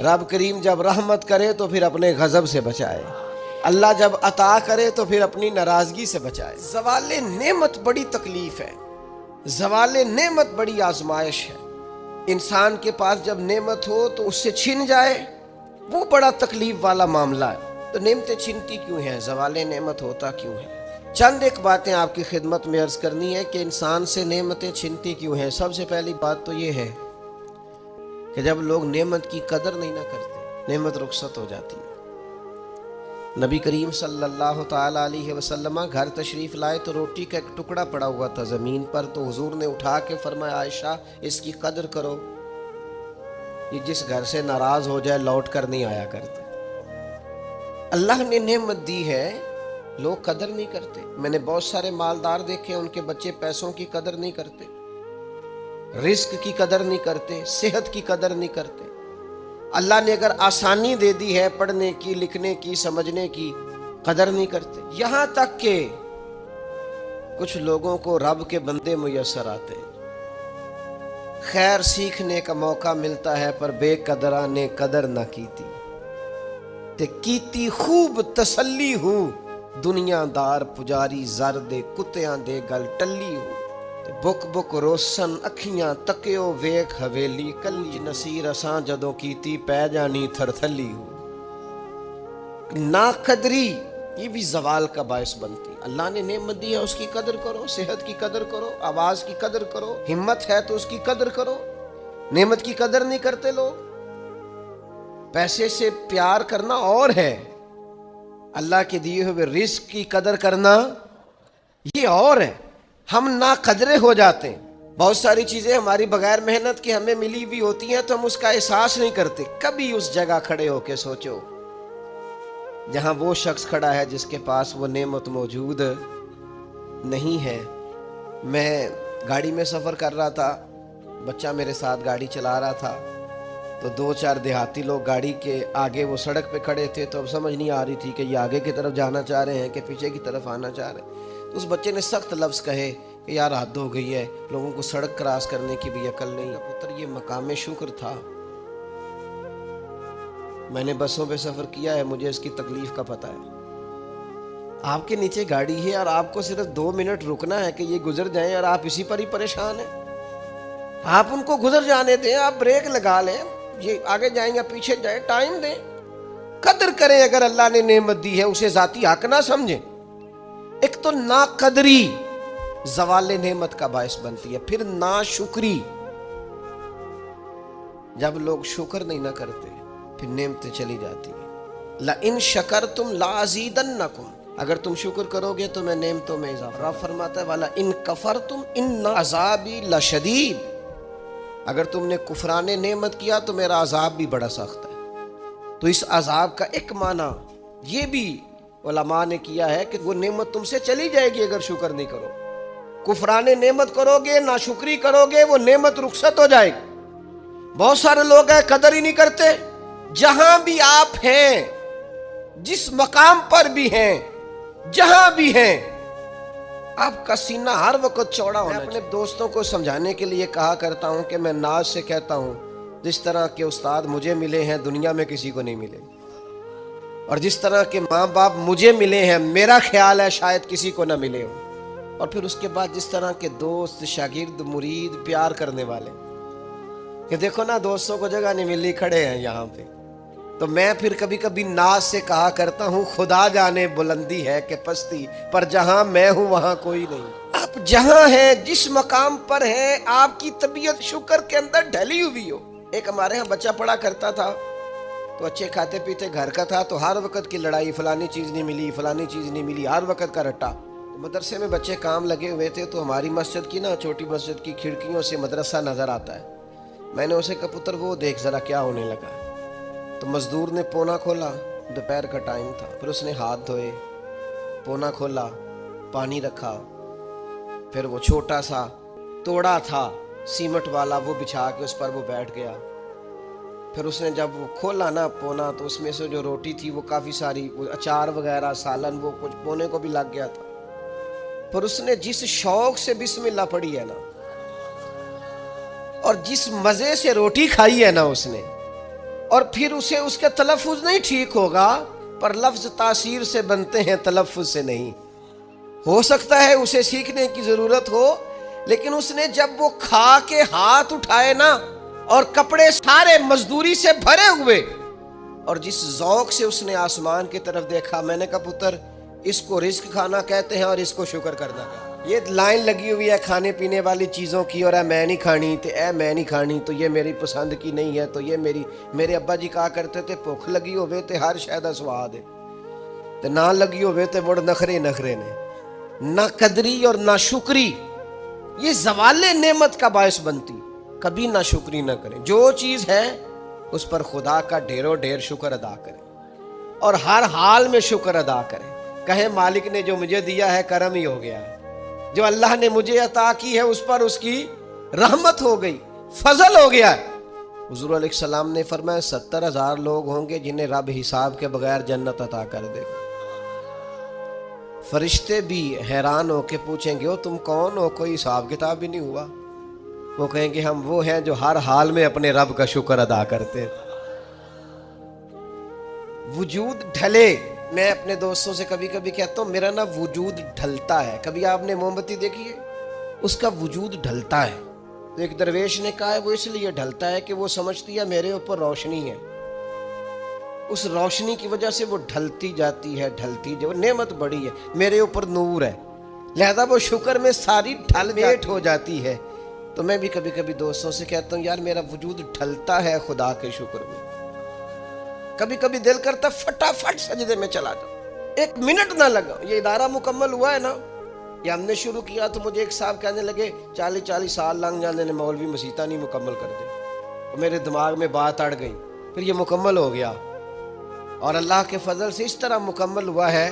رب کریم جب رحمت کرے تو پھر اپنے غضب سے بچائے، اللہ جب عطا کرے تو پھر اپنی ناراضگی سے بچائے۔ زوال نعمت بڑی تکلیف ہے، زوال نعمت بڑی آزمائش ہے۔ انسان کے پاس جب نعمت ہو تو اس سے چھن جائے، وہ بڑا تکلیف والا معاملہ ہے۔ تو نعمتیں چھنتی کیوں ہیں، زوال نعمت ہوتا کیوں ہے؟ چند ایک باتیں آپ کی خدمت میں عرض کرنی ہے کہ انسان سے نعمتیں چھنتی کیوں ہیں۔ سب سے پہلی بات تو یہ ہے کہ جب لوگ نعمت کی قدر نہیں نہ کرتے، نعمت رخصت ہو جاتی ہے۔ نبی کریم صلی اللہ تعالی علیہ وسلم گھر تشریف لائے تو روٹی کا ایک ٹکڑا پڑا ہوا تھا زمین پر، تو حضور نے اٹھا کے فرمایا عائشہ اس کی قدر کرو، یہ جس گھر سے ناراض ہو جائے لوٹ کر نہیں آیا کرتا۔ اللہ نے نعمت دی ہے، لوگ قدر نہیں کرتے۔ میں نے بہت سارے مالدار دیکھے، ان کے بچے پیسوں کی قدر نہیں کرتے، رزق کی قدر نہیں کرتے، صحت کی قدر نہیں کرتے۔ اللہ نے اگر آسانی دے دی ہے پڑھنے کی، لکھنے کی، سمجھنے کی، قدر نہیں کرتے۔ یہاں تک کہ کچھ لوگوں کو رب کے بندے میسر آتے ہیں، خیر سیکھنے کا موقع ملتا ہے پر بے قدرہ نے قدر نہ کیتی، تے کیتی خوب تسلی ہوں، دنیا دار پجاری زر دے کتیاں دے گل ٹلی ہوں، بک بک روشن اکھیاں تکیو ویکھ حویلی کلی، نصیر اساں جدوں کیتی پہ جانی تھر تھلی ہو۔ ناقدری یہ بھی زوال کا باعث بنتی۔ اللہ نے نعمت دی ہے اس کی قدر کرو، صحت کی قدر کرو، آواز کی قدر کرو، ہمت ہے تو اس کی قدر کرو۔ نعمت کی قدر نہیں کرتے لوگ۔ پیسے سے پیار کرنا اور ہے، اللہ کے دیے ہوئے رزق کی قدر کرنا یہ اور ہے۔ ہم ناقدرے ہو جاتے ہیں، بہت ساری چیزیں ہماری بغیر محنت کی ہمیں ملی ہوئی ہوتی ہیں تو ہم اس کا احساس نہیں کرتے۔ کبھی اس جگہ کھڑے ہو کے سوچو جہاں وہ شخص کھڑا ہے جس کے پاس وہ نعمت موجود نہیں ہے۔ میں گاڑی میں سفر کر رہا تھا، بچہ میرے ساتھ گاڑی چلا رہا تھا، تو دو چار دیہاتی لوگ گاڑی کے آگے وہ سڑک پہ کھڑے تھے، تو اب سمجھ نہیں آ رہی تھی کہ یہ آگے کی طرف جانا چاہ رہے ہیں کہ پیچھے کی طرف آنا چاہ رہے ہیں۔ تو اس بچے نے سخت لفظ کہے کہ یار حد ہو گئی ہے، لوگوں کو سڑک کراس کرنے کی بھی عقل نہیں ہے۔ پتر یہ مقام شکر تھا، میں نے بسوں پہ سفر کیا ہے، مجھے اس کی تکلیف کا پتہ ہے۔ آپ کے نیچے گاڑی ہے اور آپ کو صرف 2 منٹ رکنا ہے کہ یہ گزر جائیں اور آپ اسی پر ہی پریشان ہیں۔ آپ ان کو گزر جانے دیں، آپ بریک لگا لیں، یہ آگے جائیں یا پیچھے جائیں، ٹائم دیں، قدر کریں۔ اگر اللہ نے نعمت دی ہے اسے ذاتی حق نہ سمجھیں۔ ایک تو ناقدری زوال نعمت کا باعث بنتی ہے، پھر ناشکری، جب لوگ شکر نہیں نہ کرتے پھر نعمتیں چلی جاتی ہیں۔ لَإِن شَكَرْتُمْ لَأَزِيدَنَّكُمْ، اگر تم شکر کرو گے تو میں نعمتوں میں اضافہ۔ رب فرماتا ہے وَلَإِن كَفَرْتُمْ إِنَّ عَذَابِي لَشَدِيدٌ، اگر تم نے کفران نعمت کیا تو میرا عذاب بھی بڑا سخت ہے۔ تو اس عذاب کا ایک معنی یہ بھی علماء نے کیا ہے کہ وہ نعمت تم سے چلی جائے گی اگر شکر نہیں کرو۔ کفران نعمت کرو گے، ناشکری کرو گے، وہ نعمت رخصت ہو جائے گی۔ بہت سارے لوگ ہیں قدر ہی نہیں کرتے۔ جہاں بھی آپ ہیں، جس مقام پر بھی ہیں، جہاں بھی ہیں، آپ کا سینہ ہر وقت چوڑا ہونا چاہیے۔ میں اپنے دوستوں کو سمجھانے کے لیے کہا کرتا ہوں کہ میں ناز سے کہتا ہوں جس طرح کے استاد مجھے ملے ہیں دنیا میں کسی کو نہیں ملے، اور جس طرح کے ماں باپ مجھے ملے ہیں میرا خیال ہے شاید کسی کو نہ ملے ہو۔ اور پھر اس کے بعد جس طرح کے دوست، شاگرد، مرید، پیار کرنے والے، کہ دیکھو نا دوستوں کو جگہ نہیں ملی، کھڑے ہیں یہاں پہ۔ تو میں پھر کبھی کبھی ناز سے کہا کرتا ہوں خدا جانے بلندی ہے کہ پستی، پر جہاں میں ہوں وہاں کوئی نہیں۔ آپ جہاں ہیں، جس مقام پر ہیں، آپ کی طبیعت شکر کے اندر ڈھلی ہوئی ہو۔ ایک ہمارے ہاں بچہ پڑھا کرتا تھا تو اچھے کھاتے پیتے گھر کا تھا، تو ہر وقت کی لڑائی، فلانی چیز نہیں ملی، فلانی چیز نہیں ملی، ہر وقت کا رٹا۔ مدرسے میں بچے کام لگے ہوئے تھے تو ہماری مسجد کی نا چھوٹی مسجد کی کھڑکیوں سے مدرسہ نظر آتا ہے۔ میں نے اسے کہا پتر وہ دیکھ ذرا کیا ہونے لگا۔ تو مزدور نے پونا کھولا، دوپہر کا ٹائم تھا، پھر اس نے ہاتھ دھوئے، پونا کھولا، پانی رکھا، پھر وہ چھوٹا سا توڑا تھا سیمٹ والا وہ بچھا کے اس پر وہ بیٹھ گیا۔ پھر اس نے جب وہ کھولا نا پونا تو اس میں سے جو روٹی تھی وہ کافی ساری، اچار وغیرہ، سالن، وہ کچھ پونے کو بھی لگ گیا تھا۔ پر اس نے جس شوق سے بسم اللہ پڑھی ہے نا، اور جس مزے سے روٹی کھائی ہے نا اس نے، اور پھر اسے اس کے تلفظ نہیں ٹھیک ہوگا، پر لفظ تاثیر سے بنتے ہیں، تلفظ سے نہیں۔ ہو سکتا ہے اسے سیکھنے کی ضرورت ہو، لیکن اس نے جب وہ کھا کے ہاتھ اٹھائے نا، اور کپڑے سارے مزدوری سے بھرے ہوئے، اور جس ذوق سے اس نے آسمان کی طرف دیکھا، میں نے کہا پتر اس کو رزق کھانا کہتے ہیں اور اس کو شکر کرنا کہتے ہیں۔ یہ لائن لگی ہوئی ہے کھانے پینے والی چیزوں کی، اور میں نہیں کھانی تو میں نہیں کھانی، تو یہ میری پسند کی نہیں ہے، تو یہ میرے ابا جی کہا کرتے تھے بھوک لگی ہوئے تے ہر شے دا سواد ہے، تے نہ لگی ہوئے تے مڑ نخرے نے، نہ قدری اور نہ شکری، یہ زوال نعمت کا باعث بنتی۔ کبھی نہ شکری نہ کریں، جو چیز ہے اس پر خدا کا ڈھیروں ڈھیر شکر ادا کریں، اور ہر حال میں شکر ادا کریں۔ کہیں مالک نے جو مجھے دیا ہے کرم ہی ہو گیا ہے، جو اللہ نے مجھے عطا کی ہے اس پر اس کی رحمت ہو گئی، فضل ہو گیا ہے۔ حضور علیہ السلام نے فرمایا 70,000 لوگ ہوں گے جنہیں رب حساب کے بغیر جنت عطا کر دے گا۔ فرشتے بھی حیران ہو کے پوچھیں گے تم کون ہو، کوئی حساب کتاب بھی نہیں ہوا؟ وہ کہیں گے ہم وہ ہیں جو ہر حال میں اپنے رب کا شکر ادا کرتے۔ وجود ڈھلے، میں اپنے دوستوں سے کبھی کبھی کہتا ہوں میرا نا وجود ڈھلتا ہے۔ کبھی آپ نے موم بتی دیکھی ہے؟ اس کا وجود ڈھلتا ہے۔ تو ایک درویش نے کہا ہے وہ اس لیے ڈھلتا ہے کہ وہ سمجھتی ہے میرے اوپر روشنی ہے، اس روشنی کی وجہ سے وہ ڈھلتی جاتی ہے، وہ نعمت بڑی ہے، میرے اوپر نور ہے، لہذا وہ شکر میں ساری ڈھل میٹ ہو جاتی ہے۔ تو میں بھی کبھی کبھی دوستوں سے کہتا ہوں یار میرا وجود ڈھلتا ہے خدا کے شکر میں۔ کبھی کبھی دل کرتا فٹافٹ سجدے میں چلا جاؤ، ایک منٹ نہ لگا۔ یہ ادارہ مکمل ہوا ہے نا، یہ ہم نے شروع کیا تو مجھے ایک صاحب کہنے لگے 40 سال لنگ جانے نے مولوی مسیطہ نہیں مکمل کر دے، اور میرے دماغ میں بات اڑ گئی، پھر یہ مکمل ہو گیا، اور اللہ کے فضل سے اس طرح مکمل ہوا ہے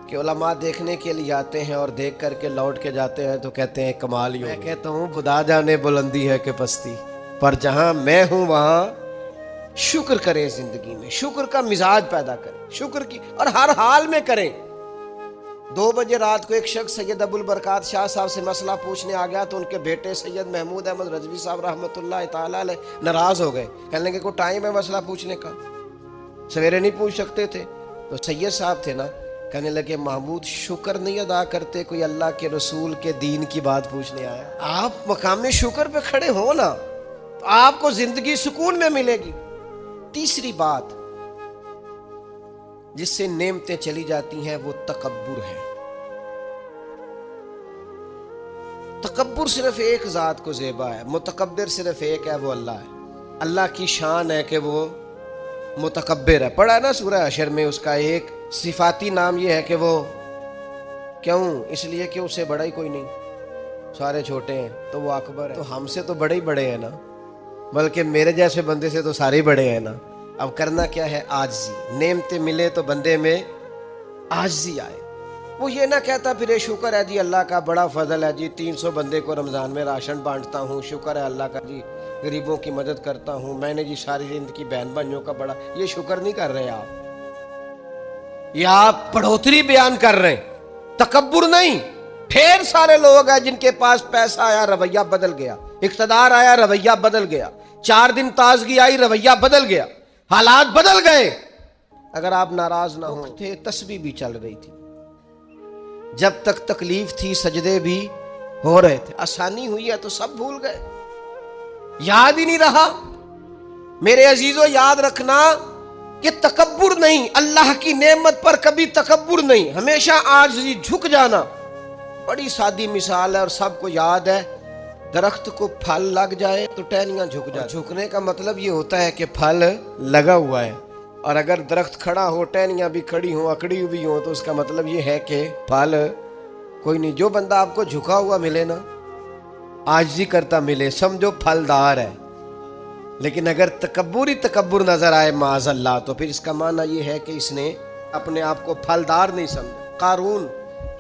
کہ علماء دیکھنے کے لیے آتے ہیں اور دیکھ کر کے لوٹ کے جاتے ہیں تو کہتے ہیں کمال ہی ہو گیا۔ میں کہتا ہوں خدا جانے بلندی ہے کہ پستی، پر جہاں میں ہوں وہاں شکر کریں، زندگی میں شکر کا مزاج پیدا کریں، شکر کی، اور ہر حال میں کریں۔ 2 بجے رات کو ایک شخص سید ابو البرکات شاہ صاحب سے مسئلہ پوچھنے آ گیا تو ان کے بیٹے سید محمود احمد رضوی صاحب رحمۃ اللہ تعالیٰ علیہ ناراض ہو گئے، کہنے لگے کوئی ٹائم ہے مسئلہ پوچھنے کا، سویرے نہیں پوچھ سکتے تھے؟ تو سید صاحب تھے نا، کہنے لگے محمود شکر نہیں ادا کرتے، کوئی اللہ کے رسول کے دین کی بات پوچھنے آیا، آپ مقام شکر پہ کھڑے ہو نا تو آپ کو زندگی سکون میں ملے گی۔ تیسری بات جس سے نعمتیں چلی جاتی ہیں وہ تکبر ہے۔ تکبر صرف ایک ذات کو زیبا ہے، متکبر صرف ایک ہے، وہ اللہ ہے۔ اللہ کی شان ہے کہ وہ متکبر ہے، پڑھا ہے نا سورہ حشر میں، اس کا ایک صفاتی نام یہ ہے کہ وہ کیوں؟ اس لیے کہ اسے بڑا ہی کوئی نہیں، سارے چھوٹے ہیں تو وہ اکبر ہے۔ تو ہم سے تو بڑے ہی بڑے ہیں نا، بلکہ میرے جیسے بندے سے تو سارے ہی بڑے ہیں نا۔ اب کرنا کیا ہے؟ عاجزی۔ نعمتیں ملے تو بندے میں عاجزی آئے، وہ یہ نہ کہتا پھر شکر ہے جی اللہ کا بڑا فضل ہے جی 300 بندے کو رمضان میں راشن بانٹتا ہوں، شکر ہے اللہ کا جی غریبوں کی مدد کرتا ہوں، میں نے جی ساری زندگی بہن بھائیوں کا بڑا، یہ شکر نہیں کر رہے آپ، یہ آپ بڑھوتری بیان کر رہے ہیں، تکبر نہیں۔ ڈھیر سارے لوگ ہیں جن کے پاس پیسہ آیا رویہ بدل گیا، اقتدار آیا رویہ بدل گیا، 4 دن تازگی آئی رویہ بدل گیا، حالات بدل گئے۔ اگر آپ ناراض نہ ہوں تھے، تسبیح بھی چل رہی تھی، جب تک تکلیف تھی سجدے بھی ہو رہے تھے، آسانی ہوئی ہے تو سب بھول گئے، یاد ہی نہیں رہا۔ میرے عزیزو یاد رکھنا کہ تکبر نہیں، اللہ کی نعمت پر کبھی تکبر نہیں، ہمیشہ عاجزی، جھک جانا۔ بڑی سادی مثال ہے اور سب کو یاد ہے، درخت کو پھل لگ جائے تو ٹہنیاں جھک جائے، جھکنے کا مطلب یہ ہوتا ہے کہ پھل لگا ہوا ہے، اور اگر درخت کھڑا ہو، ٹہنیاں بھی کھڑی ہوں، اکڑی ہوئی ہوں، تو اس کا مطلب یہ ہے کہ پھل کوئی نہیں۔ جو بندہ آپ کو جھکا ہوا ملے نا، عاجزی کرتا ملے، سمجھو پھلدار ہے۔ لیکن اگر تکبر ہی تکبر نظر آئے معاذ اللہ، تو پھر اس کا معنی یہ ہے کہ اس نے اپنے آپ کو پھلدار نہیں سمجھا۔ قارون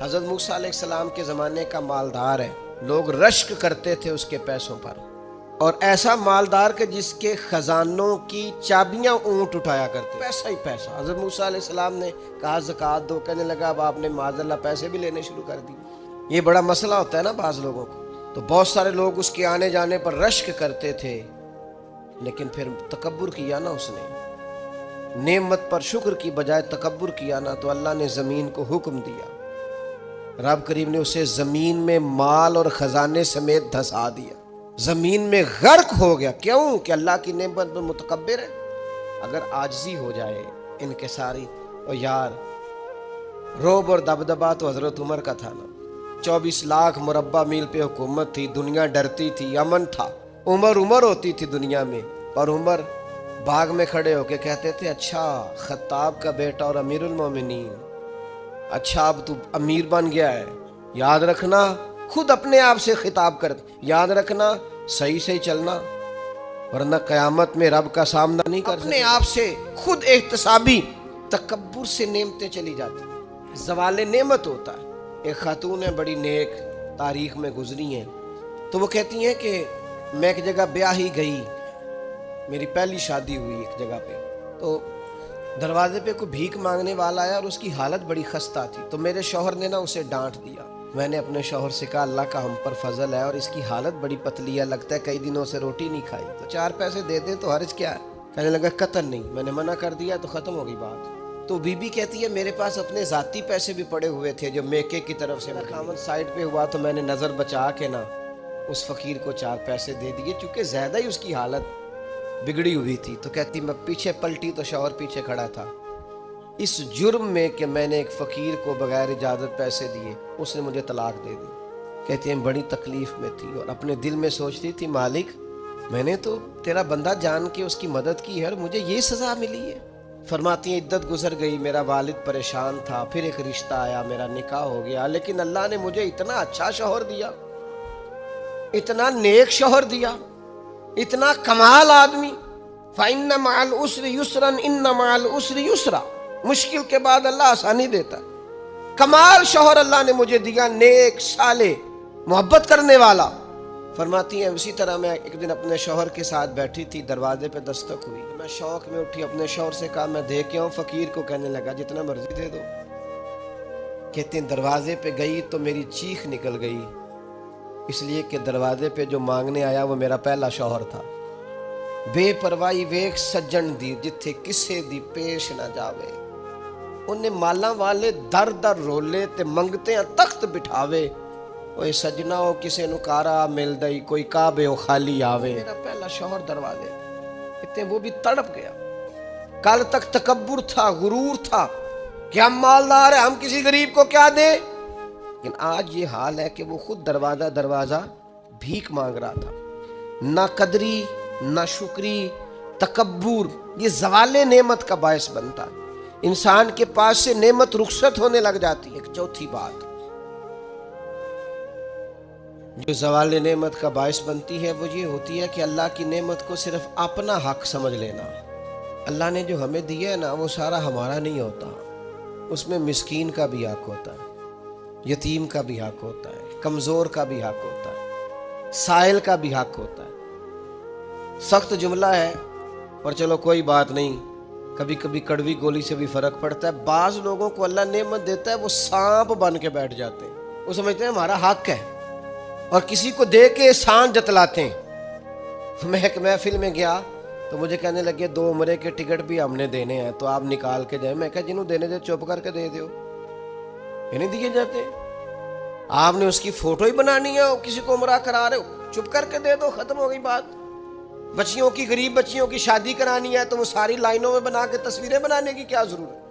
حضرت موسیٰ علیہ السلام کے زمانے کا مالدار ہے، لوگ رشک کرتے تھے اس کے پیسوں پر، اور ایسا مالدار کہ جس کے خزانوں کی چابیاں اونٹ اٹھایا کرتے، پیسہ ہی پیسہ۔ حضرت موسیٰ علیہ السلام نے کہا زکوٰۃ دو، کہنے لگا اب آپ نے معاذ اللہ پیسے بھی لینے شروع کر دیے۔ یہ بڑا مسئلہ ہوتا ہے نا بعض لوگوں کو، تو بہت سارے لوگ اس کے آنے جانے پر رشک کرتے تھے، لیکن پھر تکبر کیا نا اس نے، نعمت پر شکر کی بجائے تکبر کیا نا، تو اللہ نے زمین کو حکم دیا، رب کریم نے اسے زمین میں مال اور خزانے سمیت دھسا دیا، زمین میں غرق ہو گیا۔ کیوں؟ کہ اللہ کی نعمت میں متکبر ہے۔ اگر عاجزی ہو جائے انکساری، اور یار روب اور دبدبا تو حضرت عمر کا تھا نا، 24 لاکھ مربع میل پہ حکومت تھی، دنیا ڈرتی تھی، امن تھا، عمر ہوتی تھی دنیا میں، اور عمر باغ میں کھڑے ہو کے کہتے تھے اچھا خطاب کا بیٹا اور امیر المومنین، اچھا اب تو امیر بن گیا ہے، یاد رکھنا، خود اپنے آپ سے خطاب کر، یاد رکھنا صحیح چلنا، ورنہ قیامت میں رب کا سامنا نہیں کر سکتے۔ اپنے آپ سے خود احتسابی تکبر سے نعمتیں چلی جاتی، زوال نعمت ہوتا ہے۔ ایک خاتون ہے بڑی نیک، تاریخ میں گزری ہیں، تو وہ کہتی ہیں کہ میں ایک جگہ بیاہ ہی گئی، میری پہلی شادی ہوئی ایک جگہ پہ، تو دروازے پہ کوئی بھیک مانگنے والا آیا اور اس کی حالت بڑی خستہ تھی، تو میرے شوہر نے نا اسے ڈانٹ دیا۔ میں نے اپنے شوہر سے کہا اللہ کا ہم پر فضل ہے اور اس کی حالت بڑی پتلی ہے، لگتا ہے کئی دنوں سے روٹی نہیں کھائی، تو 4 پیسے دے دیں تو حرج کیا ہے؟ کہنے لگا قطعاً نہیں، میں نے منع کر دیا تو ختم ہو گئی بات۔ تو بی بی کہتی ہے میرے پاس اپنے ذاتی پیسے بھی پڑے ہوئے تھے جو میکے کی طرف سے خامد سائٹ پہ ہوا، تو میں نے نظر بچا کے نا اس فقیر کو 4 پیسے دے دیے، چونکہ زیادہ ہی اس کی حالت بگڑی ہوئی تھی۔ تو کہتی میں پیچھے پلٹی تو شوہر پیچھے کھڑا تھا، اس جرم میں کہ میں نے ایک فقیر کو بغیر اجازت پیسے دیے، اس نے مجھے طلاق دے دی۔ کہتی ہیں بڑی تکلیف میں تھی اور اپنے دل میں سوچتی تھی مالک میں نے تو تیرا بندہ جان کے اس کی مدد کی ہے اور مجھے یہ سزا ملی ہے۔ فرماتی ہیں عدت گزر گئی، میرا والد پریشان تھا، پھر ایک رشتہ آیا، میرا نکاح ہو گیا، لیکن اللہ نے مجھے اتنا اچھا شوہر دیا، اتنا نیک شوہر دیا، اتنا کمال آدمی۔ فَإِنَّ مَعَ الْعُسْرِ يُسْرًا إِنَّ مَعَ الْعُسْرِ يُسْرًا، مشکل کے بعد اللہ آسانی دیتا ہے۔ کمال شوہر اللہ نے مجھے دیا، نیک، صالح، محبت کرنے والا۔ فرماتی ہیں اسی طرح میں ایک دن اپنے شوہر کے ساتھ بیٹھی تھی، دروازے پہ دستک ہوئی، میں شوق میں اٹھی، اپنے شوہر سے کہا میں دے کے آؤں؟ فقیر کو کہنے لگا جتنا مرضی دے دو۔ کہتے ہیں دروازے پہ گئی تو میری چیخ نکل گئی، اس لیے کہ دروازے پہ جو مانگنے آیا وہ میرا پہلا شوہر تھا۔ بے پرواہی ویکھ سجن دی جتھے کسے دی پیش نہ جاوے، انہیں مالاں والے در در رولے تے منگتے ہیں تخت بٹھاوے، اوے سجنا ہو کسے نو کارا مل دئی، کوئی کعبے ہو خالی آوے۔ میرا پہلا شوہر دروازے اتنے وہ بھی تڑپ گیا۔ کل تک تکبر تھا، غرور تھا کہ ہم مالدار ہیں، ہم کسی غریب کو کیا دیں، لیکن آج یہ حال ہے کہ وہ خود دروازہ بھیک مانگ رہا تھا۔ نہ قدری، نہ شکری، تکبر، یہ زوال نعمت کا باعث بنتا، انسان کے پاس سے نعمت رخصت ہونے لگ جاتی ہے۔ ایک چوتھی بات جو زوال نعمت کا باعث بنتی ہے وہ یہ ہوتی ہے کہ اللہ کی نعمت کو صرف اپنا حق سمجھ لینا۔ اللہ نے جو ہمیں دیا ہے نا وہ سارا ہمارا نہیں ہوتا، اس میں مسکین کا بھی حق ہوتا ہے، یتیم کا بھی حق ہوتا ہے، کمزور کا بھی حق ہوتا ہے، سائل کا بھی حق ہوتا ہے۔ سخت جملہ ہے پر چلو کوئی بات نہیں، کبھی کبھی کڑوی گولی سے بھی فرق پڑتا ہے۔ بعض لوگوں کو اللہ نعمت دیتا ہے وہ سانپ بن کے بیٹھ جاتے ہیں، وہ سمجھتے ہیں ہمارا حق ہے اور کسی کو دے کے احسان جتلاتے ہیں۔ میں ایک محفل میں گیا تو مجھے کہنے لگے 2 عمرے کے ٹکٹ بھی ہم نے دینے ہیں تو آپ نکال کے جائیں۔ میں کہا جنہوں دینے دے چپ کر کے دے دیو، یہ نہیں دیے جاتے۔ آپ نے اس کی فوٹو ہی بنانی ہے، کسی کو عمرہ کرا رہے ہو چپ کر کے دے دو، ختم ہو گئی بات۔ بچیوں کی، غریب بچیوں کی شادی کرانی ہے تو وہ ساری لائنوں میں بنا کے تصویریں بنانے کی کیا ضرورت؟